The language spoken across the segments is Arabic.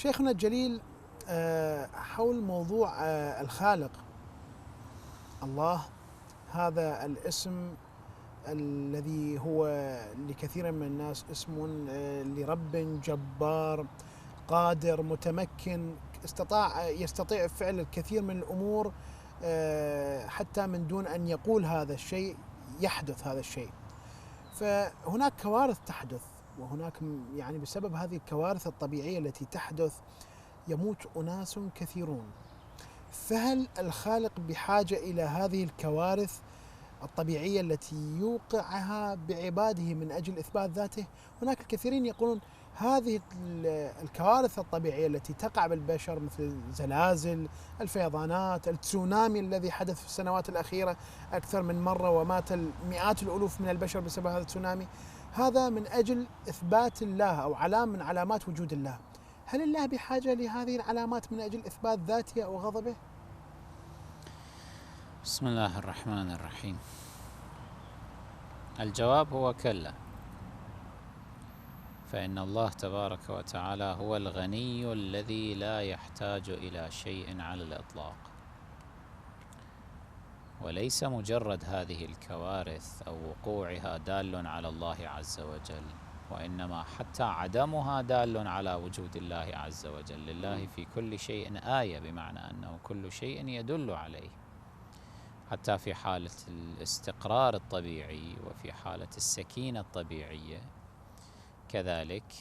شيخنا الجليل، حول موضوع الخالق الله، هذا الاسم الذي هو لكثير من الناس اسم لرب جبار قادر متمكن، يستطيع فعل الكثير من الأمور، حتى من دون أن يقول هذا الشيء يحدث هذا الشيء. فهناك كوارث تحدث، وهناك يعني بسبب هذه الكوارث الطبيعية التي تحدث يموت أناس كثيرون. فهل الخالق بحاجة إلى هذه الكوارث الطبيعية التي يوقعها بعباده من أجل إثبات ذاته؟ هناك الكثيرين يقولون هذه الكوارث الطبيعية التي تقع بالبشر مثل الزلازل، الفيضانات، التسونامي الذي حدث في السنوات الأخيرة أكثر من مرة ومات مئات الألوف من البشر بسبب هذا التسونامي، هذا من أجل إثبات الله أو علامة من علامات وجود الله. هل الله بحاجة لهذه العلامات من أجل إثبات ذاته أو غضبه؟ بسم الله الرحمن الرحيم. الجواب هو كلا، فإن الله تبارك وتعالى هو الغني الذي لا يحتاج إلى شيء على الإطلاق، وليس مجرد هذه الكوارث أو وقوعها دال على الله عز وجل، وإنما حتى عدمها دال على وجود الله عز وجل. لله في كل شيء آية، بمعنى أنه كل شيء يدل عليه، حتى في حالة الاستقرار الطبيعي وفي حالة السكينة الطبيعية كذلك.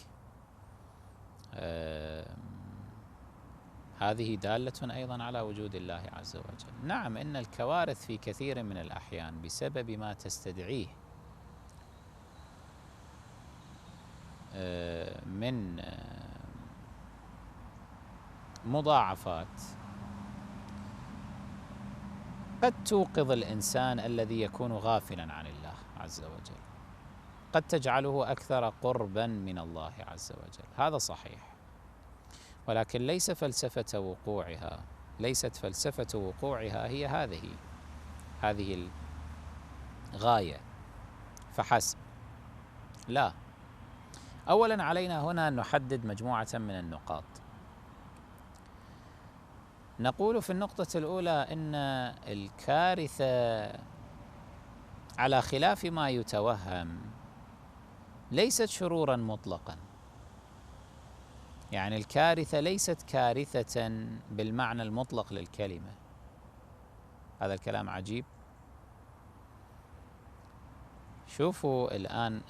هذه دالة أيضا على وجود الله عز وجل. نعم، إن الكوارث في كثير من الأحيان بسبب ما تستدعيه من مضاعفات قد توقظ الإنسان الذي يكون غافلا عن الله عز وجل، قد تجعله أكثر قربا من الله عز وجل، هذا صحيح، ولكن ليست فلسفة وقوعها هي هذه الغاية فحسب. لا، أولا علينا هنا أن نحدد مجموعة من النقاط. نقول في النقطة الأولى إن الكارثة على خلاف ما يتوهم ليست شرورا مطلقا، يعني الكارثة ليست كارثة بالمعنى المطلق للكلمة. هذا الكلام عجيب. شوفوا الآن،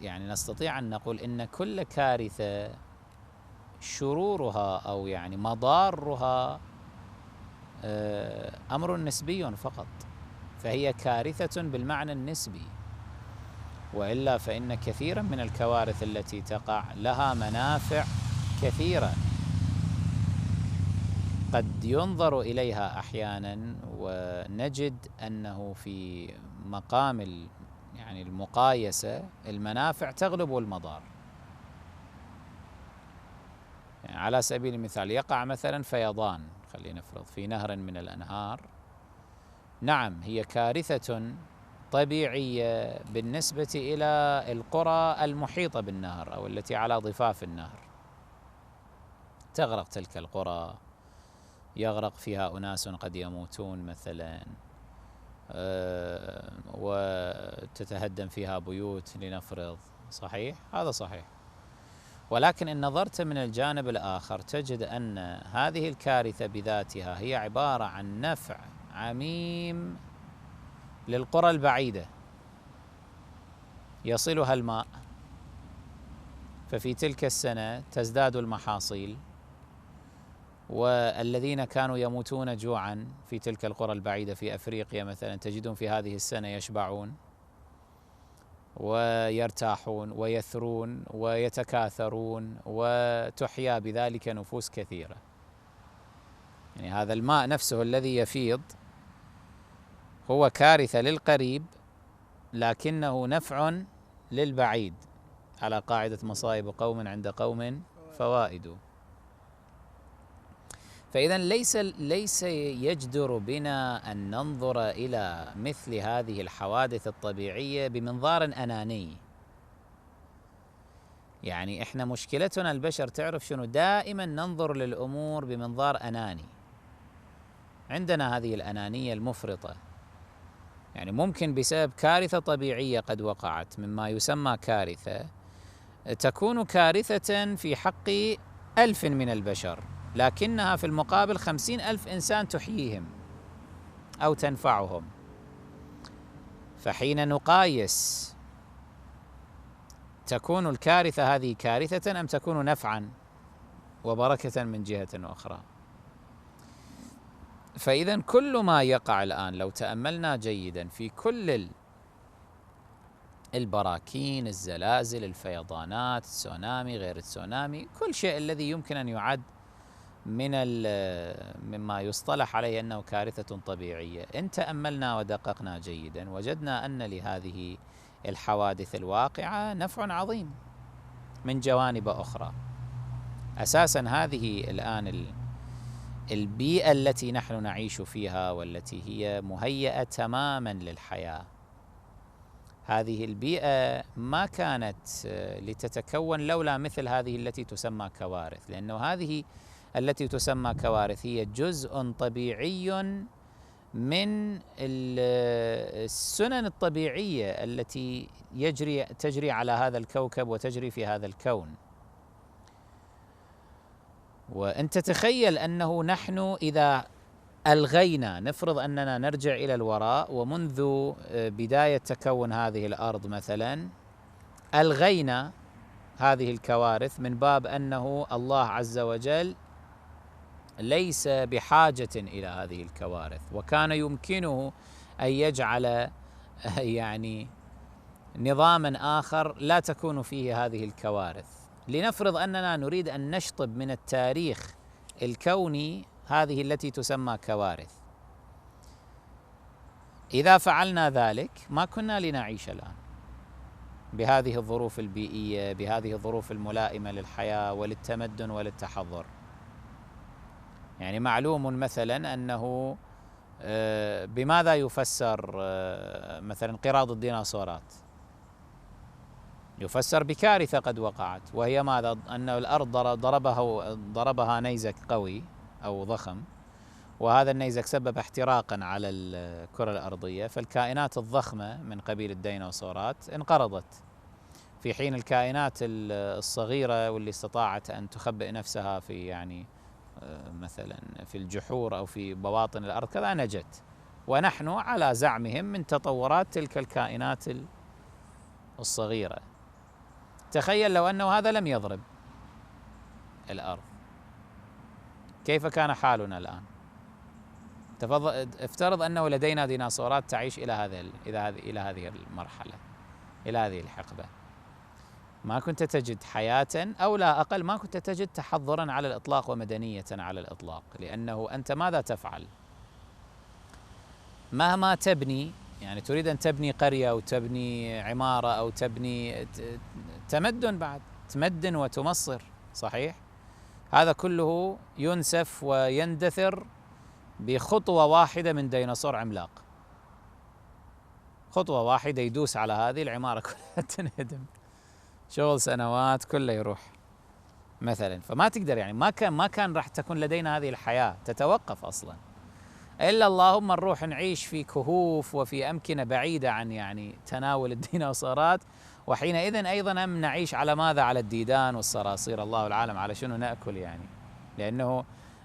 يعني نستطيع أن نقول إن كل كارثة شرورها أو يعني مضارها أمر نسبي فقط، فهي كارثة بالمعنى النسبي، وإلا فإن كثيرا من الكوارث التي تقع لها منافع كثيرة قد ينظر إليها أحيانا ونجد أنه في مقام يعني المقايسة المنافع تغلب المضار. يعني على سبيل المثال يقع مثلا فيضان، خلينا نفرض في نهر من الأنهار، نعم هي كارثة طبيعية بالنسبة إلى القرى المحيطة بالنهر أو التي على ضفاف النهر، تغرق تلك القرى، يغرق فيها أناس قد يموتون مثلا، وتتهدم فيها بيوت لنفرض، صحيح، هذا صحيح. ولكن إن نظرت من الجانب الآخر تجد أن هذه الكارثة بذاتها هي عبارة عن نفع عميم للقرى البعيدة يصلها الماء، ففي تلك السنة تزداد المحاصيل، والذين كانوا يموتون جوعا في تلك القرى البعيدة في أفريقيا مثلا تجدون في هذه السنة يشبعون ويرتاحون ويثرون ويتكاثرون، وتحيا بذلك نفوس كثيرة. يعني هذا الماء نفسه الذي يفيض هو كارثة للقريب لكنه نفع للبعيد، على قاعدة مصائب قوم عند قوم فوائد. فإذا ليس يجدر بنا أن ننظر إلى مثل هذه الحوادث الطبيعية بمنظار أناني، يعني إحنا مشكلتنا البشر تعرف شنو؟ دائما ننظر للأمور بمنظار أناني، عندنا هذه الأنانية المفرطة. يعني ممكن بسبب كارثة طبيعية قد وقعت مما يسمى كارثة، تكون كارثة في حق 1000 من البشر، لكنها في المقابل 50,000 إنسان تحييهم أو تنفعهم. فحين نقايس تكون الكارثة هذه كارثة أم تكون نفعا وبركة من جهة أخرى؟ فإذا كل ما يقع الآن لو تأملنا جيدا في كل البراكين، الزلازل، الفيضانات، التسونامي، غير التسونامي، كل شيء الذي يمكن أن يعد مما يصطلح عليه أنه كارثة طبيعية، إن تأملنا ودققنا جيدا وجدنا أن لهذه الحوادث الواقعة نفع عظيم من جوانب أخرى. أساسا هذه الآن البيئة التي نحن نعيش فيها والتي هي مهيئة تماما للحياة، هذه البيئة ما كانت لتتكون لولا مثل هذه التي تسمى كوارث، لأنه هذه التي تسمى كوارث هي جزء طبيعي من السنن الطبيعية التي تجري على هذا الكوكب وتجري في هذا الكون. وأنت تخيل أنه نحن إذا ألغينا، نفرض أننا نرجع إلى الوراء ومنذ بداية تكون هذه الأرض مثلا ألغينا هذه الكوارث من باب أنه الله عز وجل ليس بحاجة إلى هذه الكوارث، وكان يمكنه أن يجعل يعني نظاما آخر لا تكون فيه هذه الكوارث. لنفرض أننا نريد أن نشطب من التاريخ الكوني هذه التي تسمى كوارث، إذا فعلنا ذلك ما كنا لنعيش الآن بهذه الظروف البيئية، بهذه الظروف الملائمة للحياة وللتمدن وللتحضر. يعني معلوم مثلا أنه بماذا يفسر مثلا انقراض الديناصورات؟ يفسر بكارثة قد وقعت، وهي ماذا؟ أن الأرض ضربها نيزك قوي أو ضخم، وهذا النيزك سبب احتراقا على الكرة الأرضية، فالكائنات الضخمة من قبيل الديناصورات انقرضت، في حين الكائنات الصغيرة واللي استطاعت أن تخبئ نفسها في يعني مثلا في الجحور أو في بواطن الأرض كذا نجت، ونحن على زعمهم من تطورات تلك الكائنات الصغيرة. تخيل لو أنه هذا لم يضرب الأرض، كيف كان حالنا الآن؟ افترض أنه لدينا ديناصورات تعيش إلى هذه المرحلة، إلى هذه الحقبة، ما كنت تجد حياة، أو لا أقل ما كنت تجد تحضرا على الإطلاق ومدنية على الإطلاق. لأنه أنت ماذا تفعل؟ مهما تبني، يعني تريد أن تبني قرية أو تبني عمارة أو تبني تمدن، بعد تمدن وتمصر، صحيح؟ هذا كله ينسف ويندثر بخطوة واحدة من ديناصور عملاق. خطوة واحدة يدوس على هذه العمارة كلها تنهدم، شغل سنوات كله يروح مثلا. فما تقدر، يعني ما كان راح تكون لدينا هذه الحياة، تتوقف أصلا، إلا اللهم نروح نعيش في كهوف وفي أمكنة بعيدة عن يعني تناول الديناصورات، وحينئذ أيضا نعيش على ماذا؟ على الديدان والصراصير، الله العالم على شنو نأكل يعني. لأنه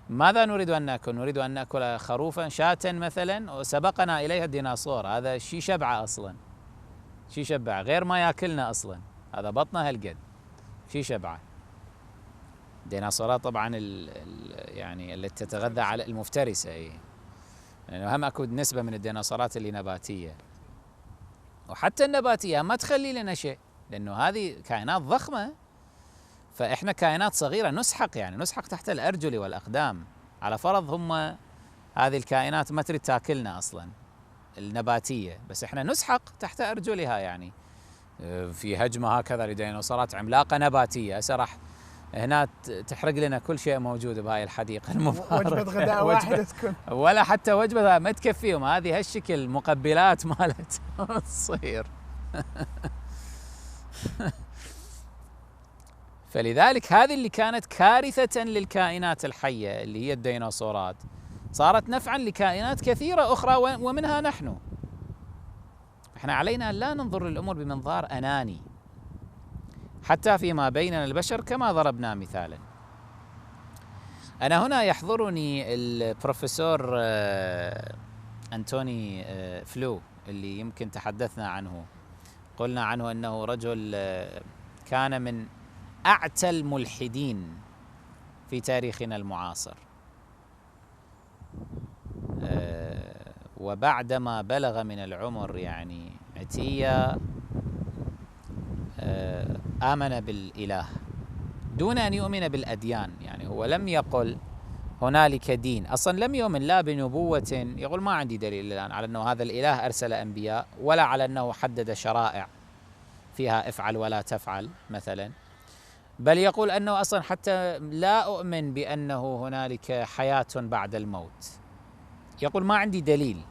ماذا نريد أن نأكل؟ نريد أن نأكل خروفا، شاة مثلا، وسبقنا إليها الديناصور، هذا شيء شبعة أصلا، شيء شبعة غير ما يأكلنا أصلا، هذا بطنه هالقد، شيء شبعة. الديناصورات طبعا يعني التي تتغذى على المفترسة، يعني هم اكو نسبة من الديناصورات اللي نباتية، وحتى النباتية ما تخلي لنا شيء، لأنه هذه كائنات ضخمة، فإحنا كائنات صغيرة نسحق، يعني نسحق تحت الأرجل والأقدام. على فرض هم هذه الكائنات ما تريد تاكلنا أصلا النباتية، بس إحنا نسحق تحت أرجلها، يعني في هجمة هكذا لديناصورات عملاقة نباتية، هسه راح هنا تحرق لنا كل شيء موجود بهاي الحديقة المباركة. وجبة غداء واحدة تكون، ولا حتى وجبة ما تكفيهم، هذه هالشكل مقبلات مالت تصير. فلذلك هذه اللي كانت كارثة للكائنات الحية اللي هي الديناصورات صارت نفعا لكائنات كثيرة أخرى ومنها نحن. احنا علينا أن لا ننظر للأمور بمنظار أناني حتى فيما بيننا البشر كما ضربنا مثالا. أنا هنا يحضرني البروفيسور أنتوني فلو اللي يمكن تحدثنا عنه، قلنا عنه أنه رجل كان من أعتى الملحدين في تاريخنا المعاصر، وبعدما بلغ من العمر يعني عتية آمن بالإله دون أن يؤمن بالأديان. يعني هو لم يقل هنالك دين، أصلا لم يؤمن لا بنبوة، يقول ما عندي دليل الآن على أنه هذا الإله أرسل أنبياء، ولا على أنه حدد شرائع فيها افعل ولا تفعل مثلا، بل يقول أنه أصلا حتى لا أؤمن بأنه هنالك حياة بعد الموت. يقول ما عندي دليل،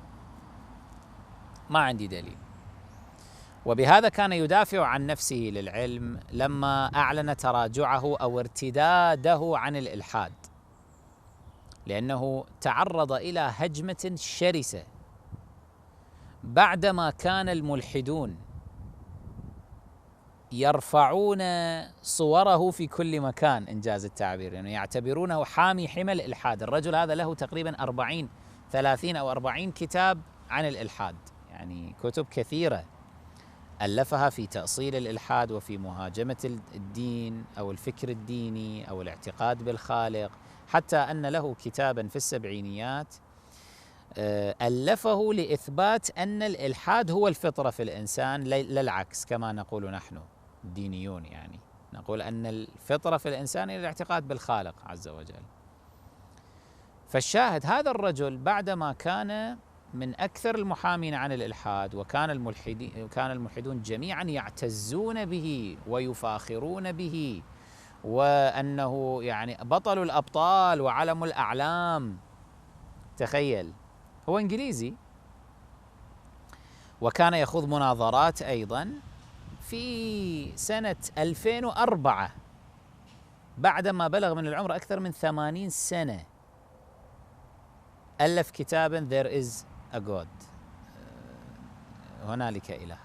ما عندي دليل. وبهذا كان يدافع عن نفسه للعلم لما أعلن تراجعه أو ارتداده عن الإلحاد، لأنه تعرض إلى هجمة شرسة بعدما كان الملحدون يرفعون صوره في كل مكان، إنجاز التعبير، يعني يعتبرونه حامي حمى الإلحاد. الرجل هذا له تقريبا 30 أو 40 كتاب عن الإلحاد، يعني كتب كثيرة ألفها في تأصيل الإلحاد وفي مهاجمة الدين أو الفكر الديني أو الاعتقاد بالخالق، حتى أن له كتابا في السبعينيات ألفه لإثبات أن الإلحاد هو الفطرة في الإنسان، لا العكس كما نقول نحن الدينيون. يعني نقول أن الفطرة في الإنسان هي الاعتقاد بالخالق عز وجل. فالشاهد هذا الرجل بعدما كان من أكثر المحامين عن الإلحاد، وكان الملحدون جميعا يعتزون به ويفاخرون به، وأنه يعني بطل الأبطال وعلم الأعلام. تخيل، هو إنجليزي وكان يخوض مناظرات أيضا. في سنة 2004 بعدما بلغ من العمر أكثر من 80 سنة ألف كتابا There is a God، هنالك إله.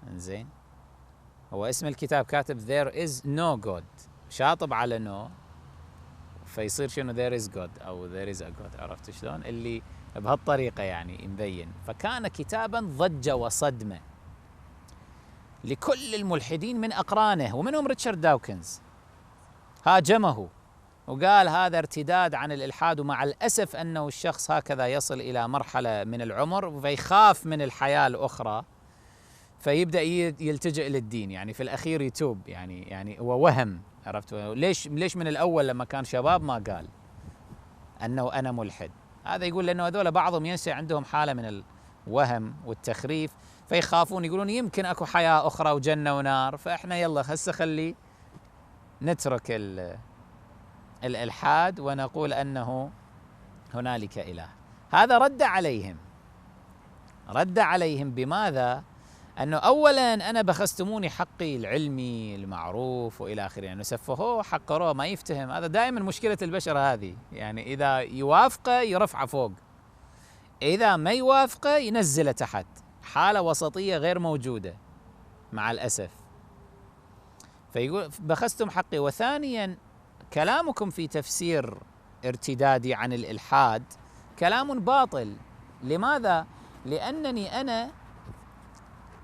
إنزين، هو اسم الكتاب كاتب There is no God، شاطب على no، فيصير شنو There is God أو There is a God. عرفت شلون؟ اللي بهالطريقة يعني مبين. فكان كتابا ضجة وصدمة لكل الملحدين من أقرانه، ومنهم ريتشارد داوكنز هاجمه وقال هذا ارتداد عن الإلحاد. ومع الأسف أنه الشخص هكذا يصل إلى مرحلة من العمر فيخاف من الحياة الأخرى، فيبدأ يلتجئ للدين، يعني في الأخير يتوب. يعني هو وهم. عرفت ليش من الأول لما كان شباب ما قال أنه أنا ملحد؟ هذا يقول لأنه هذول بعضهم ينشأ عندهم حالة من الوهم والتخريف، فيخافون، يقولون يمكن أكو حياة أخرى وجنة ونار، فإحنا يلا هسه خلي نترك الإلحاد ونقول أنه هنالك إله. هذا رد عليهم بماذا؟ أنه أولا أنا بخستموني حقي العلمي المعروف وإلى آخره، يعني سفهوه حقروه، ما يفتهم. هذا دائما مشكلة البشر هذه، يعني إذا يوافقه يرفعه فوق، إذا ما يوافقه ينزله تحت. حالة وسطية غير موجودة مع الأسف. فيقول بخستم حقي. وثانيا كلامكم في تفسير ارتدادي عن الإلحاد كلام باطل. لماذا؟ لأنني أنا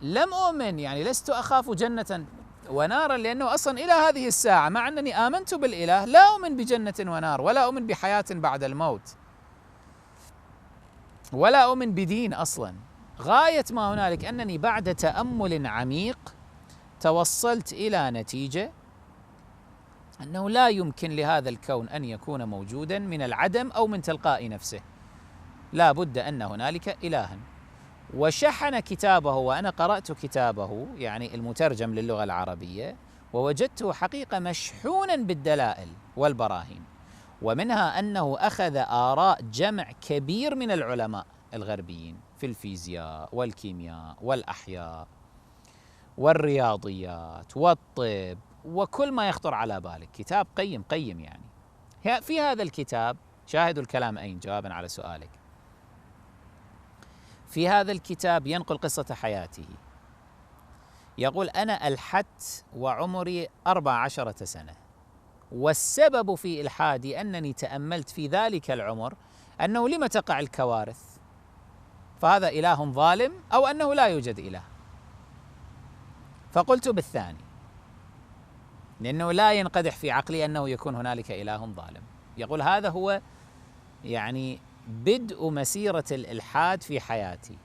لم أؤمن، يعني لست أخاف جنة ونارا، لأنه أصلا إلى هذه الساعة مع أنني آمنت بالإله لا أؤمن بجنة ونار، ولا أؤمن بحياة بعد الموت، ولا أؤمن بدين أصلا. غاية ما هنالك أنني بعد تأمل عميق توصلت إلى نتيجة أنه لا يمكن لهذا الكون أن يكون موجودا من العدم أو من تلقاء نفسه، لا بد أن هنالك إلها. وشحن كتابه، وأنا قرأت كتابه يعني المترجم للغة العربية، ووجدته حقيقة مشحونا بالدلائل والبراهين، ومنها أنه أخذ آراء جمع كبير من العلماء الغربيين في الفيزياء والكيمياء والأحياء والرياضيات والطب وكل ما يخطر على بالك. كتاب قيم يعني. في هذا الكتاب، شاهدوا الكلام أين جوابا على سؤالك، في هذا الكتاب ينقل قصة حياته. يقول: أنا ألحدت وعمري 14 سنة، والسبب في إلحادي أنني تأملت في ذلك العمر أنه لم تقع الكوارث، فهذا إله ظالم أو أنه لا يوجد إله. فقلت بالثاني، لأنه لا ينقدح في عقلي أنه يكون هنالك إله ظالم. يقول: هذا هو يعني بدء مسيرة الإلحاد في حياتي،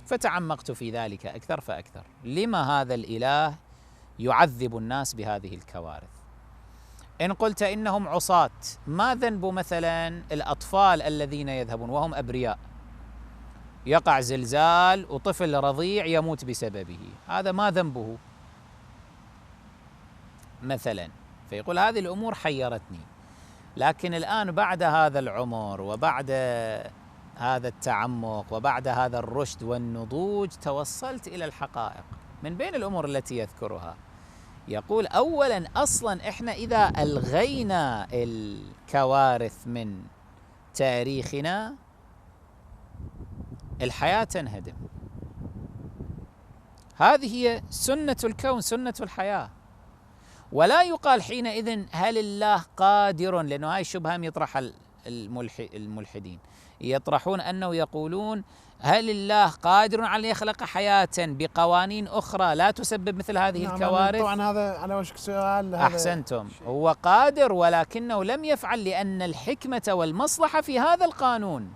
فتعمقت في ذلك أكثر فأكثر. لما هذا الإله يعذب الناس بهذه الكوارث؟ إن قلت إنهم عصاة، ما ذنب مثلا الأطفال الذين يذهبون وهم أبرياء، يقع زلزال وطفل رضيع يموت بسببه، هذا ما ذنبه مثلا؟ فيقول: هذه الأمور حيرتني، لكن الآن بعد هذا العمر وبعد هذا التعمق وبعد هذا الرشد والنضوج توصلت إلى الحقائق. من بين الأمور التي يذكرها يقول: أولا أصلا إحنا إذا ألغينا الكوارث من تاريخنا الحياة تنهدم. هذه هي سنة الكون، سنة الحياة. ولا يقال حينئذ هل الله قادر، لأنه هاي الشبهة يطرح الملحدين، يطرحون أنه يقولون: هل الله قادر على أن يخلق حياة بقوانين أخرى لا تسبب مثل هذه الكوارث؟ طبعا هذا على وشك سؤال. أحسنتم، هو قادر ولكنه لم يفعل، لأن الحكمة والمصلحة في هذا القانون،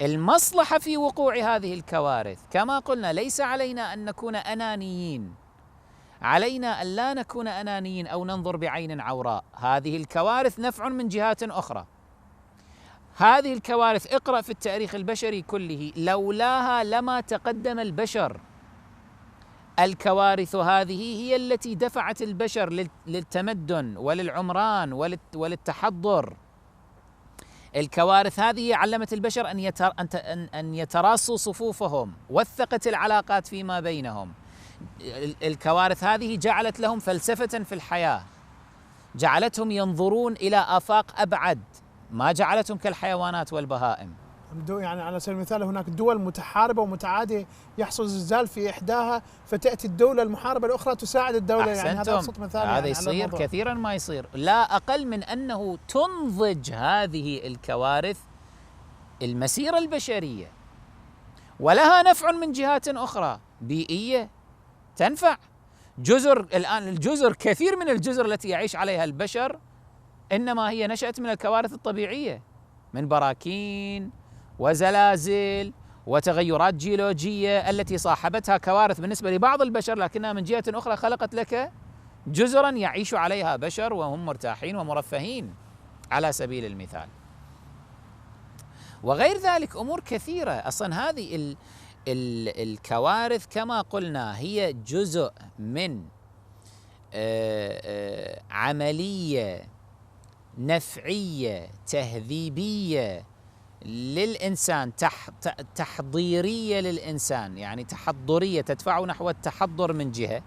المصلحة في وقوع هذه الكوارث. كما قلنا ليس علينا أن نكون أنانيين، علينا أن لا نكون أنانيين أو ننظر بعين عوراء. هذه الكوارث نفع من جهات أخرى. هذه الكوارث اقرأ في التاريخ البشري كله، لولاها لما تقدم البشر. الكوارث هذه هي التي دفعت البشر للتمدن وللعمران وللتحضر. الكوارث هذه علمت البشر أن يتراصوا صفوفهم، وثقت العلاقات فيما بينهم. الكوارث هذه جعلت لهم فلسفة في الحياة، جعلتهم ينظرون إلى آفاق أبعد، ما جعلتهم كالحيوانات والبهائم. يعني على سبيل المثال هناك دول متحاربة ومتعادية، يحصل زلزال في إحداها فتأتي الدولة المحاربة الأخرى تساعد الدولة. يعني هذا أبسط مثال. هذا يعني يصير كثيرا ما يصير. لا أقل من أنه تنضج هذه الكوارث المسيرة البشرية، ولها نفع من جهات أخرى بيئية تنفع. جزر الآن، الجزر كثير من الجزر التي يعيش عليها البشر إنما هي نشأت من الكوارث الطبيعية، من براكين وزلازل وتغيرات جيولوجية التي صاحبتها كوارث بالنسبة لبعض البشر، لكنها من جهة أخرى خلقت لك جزرا يعيش عليها بشر وهم مرتاحين ومرفهين على سبيل المثال. وغير ذلك أمور كثيرة. أصلا هذه الكوارث كما قلنا هي جزء من عملية نفعية تهذيبية للإنسان، تحضيرية للإنسان، يعني تحضرية تدفعه نحو التحضر من جهة،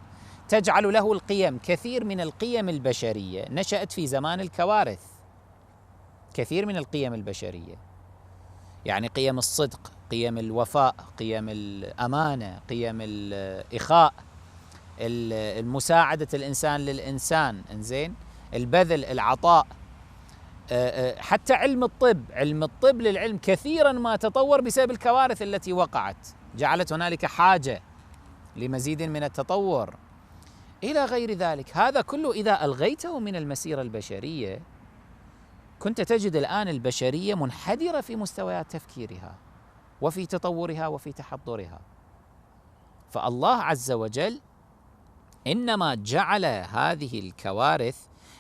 تجعل له القيم. كثير من القيم البشرية نشأت في زمان الكوارث، كثير من القيم البشرية، يعني قيم الصدق، قيم الوفاء، قيم الأمانة، قيم الإخاء، المساعدة الإنسان للإنسان، إنزين، البذل، العطاء. حتى علم الطب للعلم كثيرا ما تطور بسبب الكوارث التي وقعت، جعلت هنالك حاجة لمزيد من التطور إلى غير ذلك. هذا كله إذا ألغيته من المسيرة البشرية كنت تجد الآن البشرية منحدرة في مستويات تفكيرها وفي تطورها وفي تحضرها. فالله عز وجل إنما جعل هذه الكوارث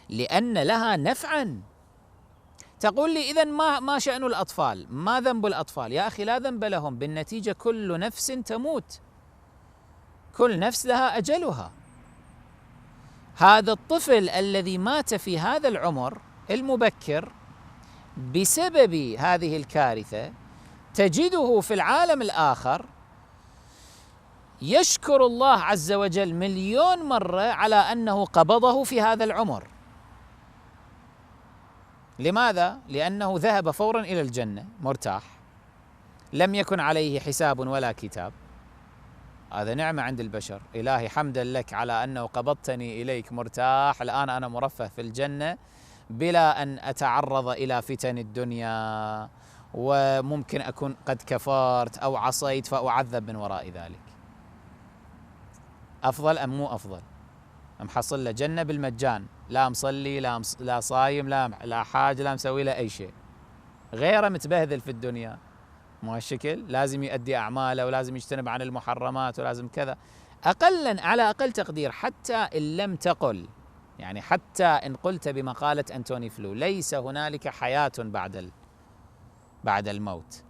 لأن لها نفعا. تقول لي إذن ما شأن الأطفال؟ ما ذنب الأطفال؟ يا أخي لا ذنب لهم، بالنتيجة كل نفس تموت، كل نفس لها أجلها. هذا الطفل الذي مات في هذا العمر المبكر بسبب هذه الكارثة تجده في العالم الآخر يشكر الله عز وجل مليون مرة على أنه قبضه في هذا العمر. لماذا؟ لأنه ذهب فورا إلى الجنة مرتاح، لم يكن عليه حساب ولا كتاب. هذا نعمة عند البشر. إلهي حمدا لك على أنه قبضتني إليك مرتاح، الآن أنا مرفه في الجنة بلا أن أتعرض إلى فتن الدنيا، وممكن أكون قد كفرت أو عصيت فأعذب من وراء ذلك. أفضل أم مو أفضل؟ محصل له جنة بالمجان، لا مصلي لا صايم لا حاج لا مسوي له أي شيء، غيره متبهذل في الدنيا. مو هالشكل؟ لازم يؤدي أعماله ولازم يجتنب عن المحرمات ولازم كذا. أقلا على أقل تقدير، حتى إن لم تقل، يعني حتى إن قلت بمقالة أنتوني فلو ليس هنالك حياة بعد الموت،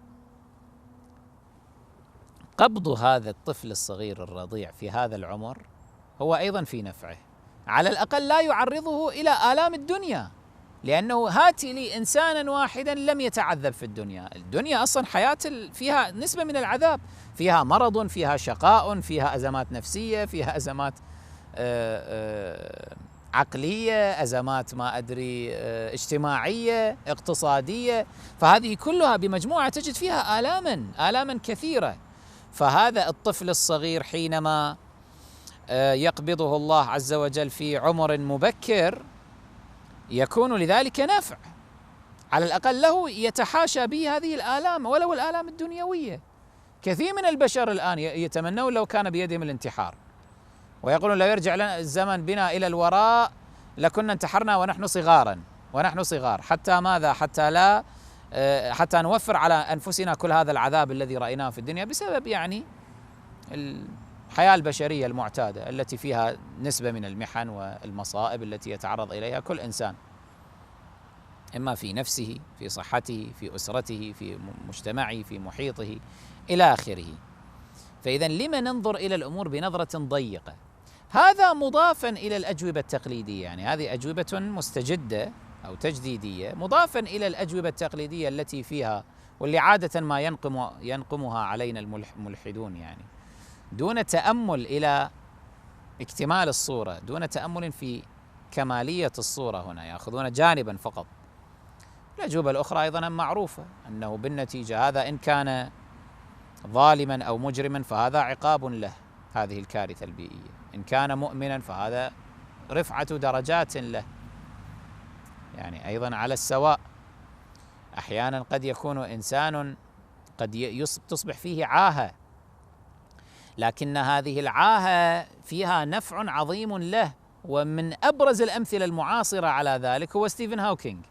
قبض هذا الطفل الصغير الرضيع في هذا العمر هو أيضا في نفعه، على الأقل لا يعرضه إلى آلام الدنيا، لأنه هاتي لي إنسانا واحدا لم يتعذب في الدنيا. الدنيا أصلا حياة فيها نسبة من العذاب، فيها مرض، فيها شقاء، فيها أزمات نفسية، فيها أزمات عقلية، أزمات ما أدري اجتماعية، اقتصادية، فهذه كلها بمجموعة تجد فيها آلاما كثيرة. فهذا الطفل الصغير حينما يقبضه الله عز وجل في عمر مبكر يكون لذلك نفع، على الأقل له يتحاشى به هذه الآلام ولو الآلام الدنيوية. كثير من البشر الآن يتمنون لو كان بيدهم الانتحار، ويقولون لو يرجع لنا الزمن بنا إلى الوراء لكنا انتحرنا ونحن صغار، حتى ماذا؟ حتى نوفر على أنفسنا كل هذا العذاب الذي رأيناه في الدنيا بسبب يعني الحياة البشرية المعتادة التي فيها نسبة من المحن والمصائب التي يتعرض إليها كل إنسان، إما في نفسه، في صحته، في أسرته، في مجتمعه، في محيطه إلى آخره. فإذا لما ننظر إلى الأمور بنظرة ضيقة؟ هذا مضافا إلى الأجوبة التقليدية، يعني هذه أجوبة مستجدة أو تجديدية، مضافا إلى الأجوبة التقليدية التي فيها واللي عادة ما ينقمها علينا الملحدون، يعني دون تأمل إلى اكتمال الصورة، دون تأمل في كمالية الصورة. هنا يأخذون جانبا فقط. الأجوبة الأخرى أيضا معروفة، أنه بالنتيجة هذا إن كان ظالما أو مجرما فهذا عقاب له، هذه الكارثة البيئية. إن كان مؤمنا فهذا رفعة درجات له، يعني أيضا على السواء. أحيانا قد يكون إنسان قد تصبح فيه عاهة، لكن هذه العاهة فيها نفع عظيم له، ومن أبرز الأمثلة المعاصرة على ذلك هو ستيفن هوكينج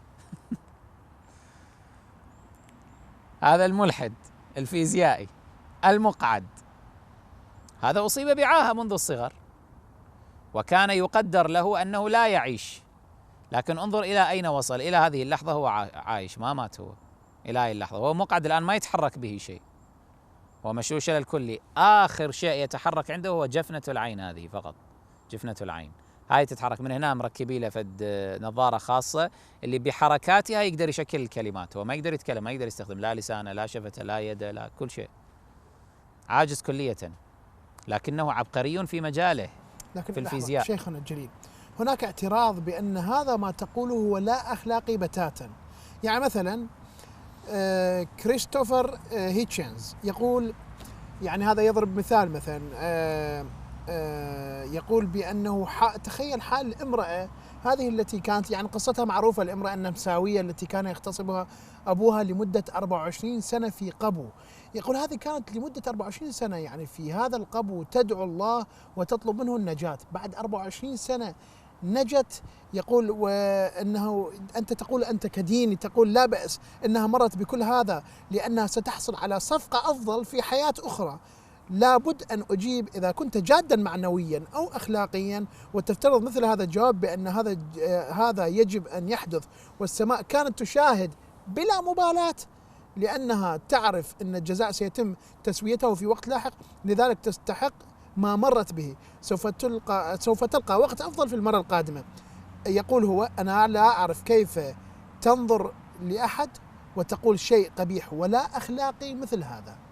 هذا الملحد الفيزيائي المقعد، هذا أصيب بعاهة منذ الصغر، وكان يقدر له أنه لا يعيش، لكن انظر إلى أين وصل. إلى هذه اللحظة هو عايش، ما مات هو إلى هذه اللحظة، هو مقعد الآن ما يتحرك به شيء، هو مشلول شلل كلي. آخر شيء يتحرك عنده هو جفنة العين، هذه فقط جفنة العين، هاي تتحرك من هنا، مركبي له فد نظارة خاصة اللي بحركاتها يقدر يشكل الكلمات، هو ما يقدر يتكلم، ما يقدر يستخدم لا لسانه لا شفته لا يده لا كل شيء، عاجز كلية، لكنه عبقري في مجاله في الفيزياء. شيخنا الجليل، هناك اعتراض بأن هذا ما تقوله هو لا أخلاقي بتاتا. يعني مثلا كريستوفر هيتشنز يقول، يعني هذا يضرب مثال، مثلا يقول بأنه تخيل حال الامرأة هذه التي كانت يعني قصتها معروفة، الامرأة النمساوية التي كان يغتصبها أبوها لمدة 24 سنة في قبو. يقول هذه كانت لمدة 24 سنة يعني في هذا القبو تدعو الله وتطلب منه النجاة، بعد 24 سنة نجت. يقول وأنه أنت تقول أنت كديني تقول لا بأس أنها مرت بكل هذا لأنها ستحصل على صفقة أفضل في حياة أخرى. لابد أن أجيب إذا كنت جادا معنويا أو أخلاقيا وتفترض مثل هذا الجواب بأن هذا يجب أن يحدث، والسماء كانت تشاهد بلا مبالاة لأنها تعرف أن الجزاء سيتم تسويته في وقت لاحق، لذلك تستحق ما مرت به، سوف تلقى وقت أفضل في المرة القادمة. يقول هو أنا لا أعرف كيف تنظر لأحد وتقول شيء قبيح ولا أخلاقي مثل هذا.